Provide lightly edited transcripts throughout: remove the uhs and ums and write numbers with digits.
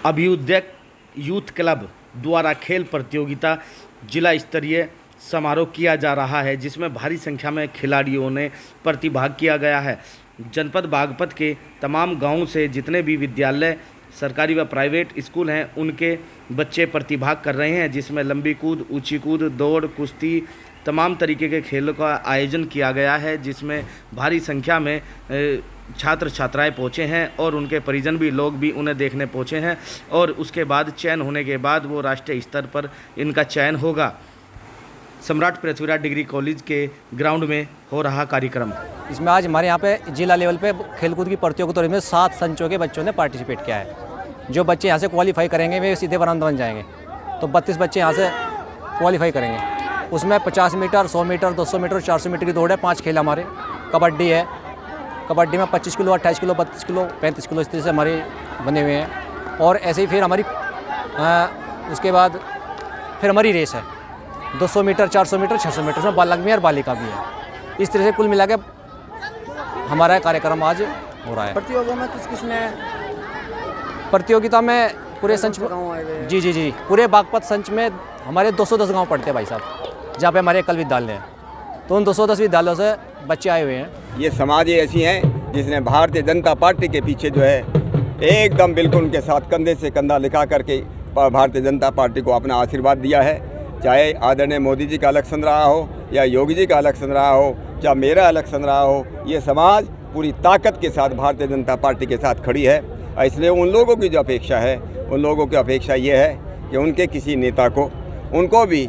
Abhyuday youth club द्वारा खेल प्रतियोगिता जिला स्तरीय समारोह किया जा रहा है, जिसमें भारी संख्या में खिलाड़ियों ने प्रतिभाग किया गया है। जनपद बागपत के तमाम गांवों से जितने भी विद्यालय, सरकारी व प्राइवेट स्कूल हैं, उनके बच्चे प्रतिभाग कर रहे हैं, जिसमें लंबी कूद, ऊंची कूद, दौड़, कुश्ती, तमाम तरीके के खेलों का आयोजन किया गया है, जिसमें भारी संख्या में छात्र छात्राएं पहुंचे हैं और उनके परिजन भी, लोग भी उन्हें देखने पहुंचे हैं और उसके बाद चयन होने के बाद वो राष्ट्रीय स्तर पर इनका चयन होगा। सम्राट पृथ्वीराज डिग्री कॉलेज के ग्राउंड में हो रहा कार्यक्रम। इसमें आज हमारे यहाँ पे जिला लेवल पे खेलकूद की प्रतियोगिता में 7 संचों के बच्चों ने पार्टिसिपेट किया है। जो बच्चे यहाँ से क्वालिफाई करेंगे वे सीधे बरामद बन जाएंगे। तो 32 बच्चे यहाँ से क्वालिफाई करेंगे। उसमें 50 मीटर, 100 मीटर, 200 मीटर, 400 मीटर की दौड़ है। 5 खेल हमारे। कबड्डी है, कबड्डी में 25 किलो, 28 किलो, 32 किलो, 35 किलो इस तरह से हमारे बने हुए हैं। और ऐसे ही फिर हमारी उसके बाद फिर हमारी रेस है 200 मीटर, 400 मीटर, 600 मीटर, उसमें बालक भी है और बालिका भी है। इस तरह से कुल मिला के हमारा कार्यक्रम आज हो रहा है। प्रतियोगिता में किसने प्रतियोगिता में पूरे संच जी पूरे बागपत संच में हमारे 210 गांव पड़ते हैं भाई साहब, जहाँ पे हमारे एकल विद्यालय हैं। तो उन 210 विद्यालयों से बच्चे आए हुए हैं। ये समाज ऐसी है जिसने भारतीय जनता पार्टी के पीछे जो है एकदम बिल्कुल उनके साथ कंधे से कंधा लिखा करके भारतीय जनता पार्टी को अपना आशीर्वाद दिया है। चाहे आदरणीय मोदी जी का इलेक्शन रहा हो या योगी जी का इलेक्शन रहा हो, चाहे मेरा इलेक्शन रहा हो, ये समाज पूरी ताकत के साथ भारतीय जनता पार्टी के साथ खड़ी है। इसलिए उन लोगों की जो अपेक्षा है, उन लोगों की अपेक्षा ये है कि उनके किसी नेता को, उनको भी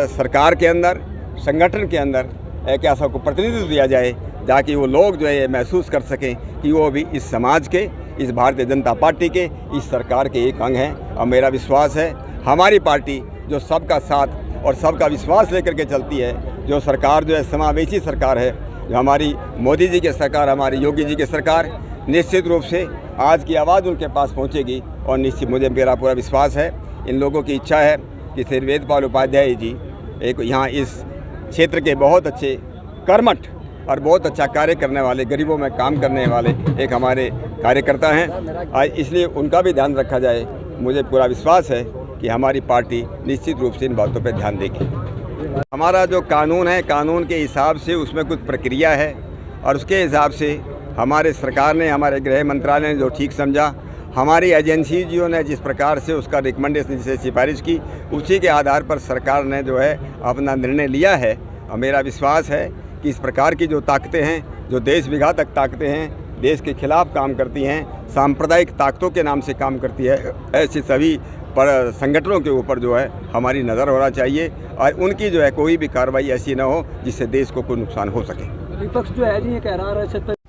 सरकार के अंदर, संगठन के अंदर एक ऐसा को प्रतिनिधित्व दिया जाए, ताकि वो लोग जो है ये महसूस कर सकें कि वो भी इस समाज के, इस भारतीय जनता पार्टी के, इस सरकार के एक अंग हैं। और मेरा विश्वास है हमारी पार्टी जो सबका साथ और सबका विश्वास लेकर के चलती है, जो सरकार जो है समावेशी सरकार है, जो हमारी मोदी जी की सरकार, हमारी योगी जी की सरकार, निश्चित रूप से आज की आवाज़ उनके पास पहुंचेगी। और निश्चित मुझे मेरा पूरा विश्वास है, इन लोगों की इच्छा है कि श्री वेदपाल उपाध्याय जी एक यहाँ इस क्षेत्र के बहुत अच्छे कर्मठ और बहुत अच्छा कार्य करने वाले, गरीबों में काम करने वाले एक हमारे कार्यकर्ता हैं। इसलिए उनका भी ध्यान रखा जाए। मुझे पूरा विश्वास है कि हमारी पार्टी निश्चित रूप से इन बातों पर ध्यान देगी। हमारा जो कानून है, कानून के हिसाब से उसमें कुछ प्रक्रिया है और उसके हिसाब से हमारे सरकार ने, हमारे गृह मंत्रालय ने जो ठीक समझा, हमारी एजेंसीजियों ने जिस प्रकार से उसका रिकमेंडेशन से सिफारिश की, उसी के आधार पर सरकार ने जो है अपना निर्णय लिया है। और मेरा विश्वास है कि इस प्रकार की जो ताकतें हैं, जो देश विघातक ताकतें हैं, देश के खिलाफ काम करती हैं, सांप्रदायिक ताकतों के नाम से काम करती है, ऐसे सभी पर संगठनों के ऊपर जो है हमारी नज़र होना चाहिए और उनकी जो है कोई भी कार्रवाई ऐसी ना हो जिससे देश को कोई नुकसान हो सके। विपक्ष जो है जी ये कह रहा है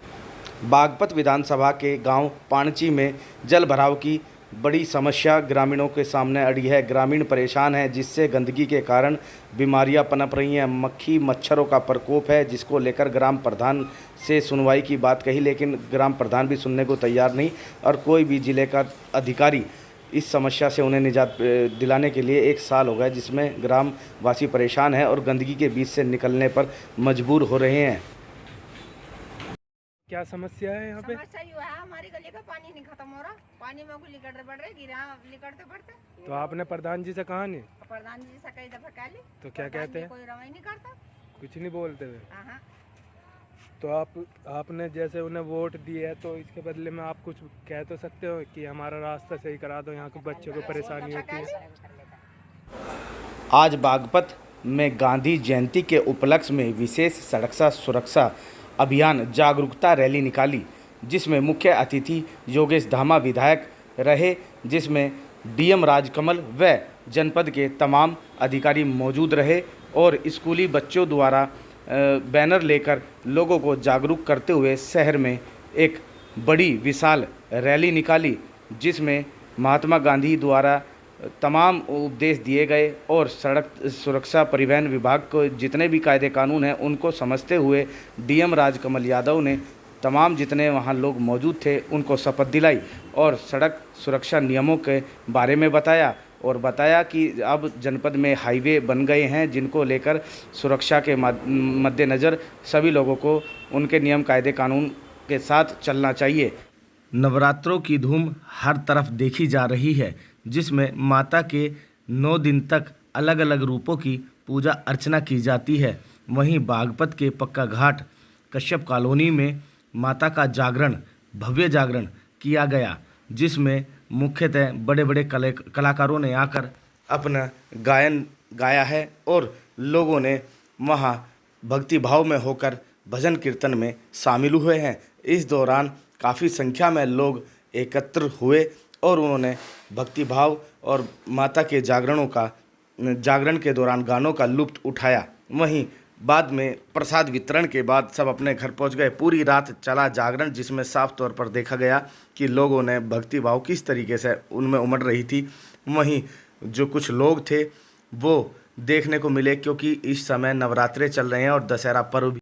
बागपत विधानसभा के गांव पाणची में जल भराव की बड़ी समस्या ग्रामीणों के सामने अड़ी है। ग्रामीण परेशान हैं, जिससे गंदगी के कारण बीमारियां पनप रही हैं। मक्खी मच्छरों का प्रकोप है, जिसको लेकर ग्राम प्रधान से सुनवाई की बात कही, लेकिन ग्राम प्रधान भी सुनने को तैयार नहीं और कोई भी जिले का अधिकारी इस समस्या से उन्हें निजात दिलाने के लिए 1 साल हो गया, जिसमें ग्रामवासी परेशान हैं और गंदगी के बीच से निकलने पर मजबूर हो रहे हैं। क्या समस्या है यहाँ पे? समस्या ये है हमारी गली का पानी नहीं खत्म हो रहा, पानी में को लिकड़ते पड़ रहे, लिकड़ते पड़ते। तो आपने प्रधान जी से कहा नहीं? प्रधान जी से कई दफा कह ली, तो क्या कहते हैं? कोई रवाई नहीं करता, कुछ नहीं बोलते हुए। हाँ। तो आपने जैसे उन्हें वोट दिए है, तो इसके बदले में आप कुछ कह तो सकते हो कि हमारा रास्ता सही करा दो, यहाँ के बच्चों को परेशानी होती है। आज बागपत में गांधी जयंती के उपलक्ष्य में विशेष सड़क सुरक्षा अभियान जागरूकता रैली निकाली, जिसमें मुख्य अतिथि योगेश धामा विधायक रहे, जिसमें डीएम राजकमल व जनपद के तमाम अधिकारी मौजूद रहे और स्कूली बच्चों द्वारा बैनर लेकर लोगों को जागरूक करते हुए शहर में एक बड़ी विशाल रैली निकाली, जिसमें महात्मा गांधी द्वारा तमाम उपदेश दिए गए और सड़क सुरक्षा परिवहन विभाग को जितने भी कायदे कानून हैं उनको समझते हुए डीएम राजकमल यादव ने तमाम जितने वहां लोग मौजूद थे उनको शपथ दिलाई और सड़क सुरक्षा नियमों के बारे में बताया और बताया कि अब जनपद में हाईवे बन गए हैं, जिनको लेकर सुरक्षा के मद्देनज़र सभी लोगों को उनके नियम कायदे कानून के साथ चलना चाहिए। नवरात्रों की धूम हर तरफ देखी जा रही है, जिसमें माता के 9 दिन तक अलग अलग रूपों की पूजा अर्चना की जाती है। वहीं बागपत के पक्का घाट कश्यप कॉलोनी में माता का जागरण, भव्य जागरण किया गया, जिसमें मुख्यतः बड़े बड़े कलाकारों ने आकर अपना गायन गाया है और लोगों ने वहाँ भक्ति भाव में होकर भजन कीर्तन में शामिल हुए हैं। इस दौरान काफ़ी संख्या में लोग एकत्र हुए और उन्होंने भक्ति भाव और माता के जागरण के दौरान गानों का लुत्फ उठाया। वहीं बाद में प्रसाद वितरण के बाद सब अपने घर पहुंच गए। पूरी रात चला जागरण, जिसमें साफ तौर पर देखा गया कि लोगों ने भक्ति भाव किस तरीके से उनमें उमड़ रही थी। वहीं जो कुछ लोग थे वो देखने को मिले, क्योंकि इस समय नवरात्रे चल रहे हैं और दशहरा पर्व भी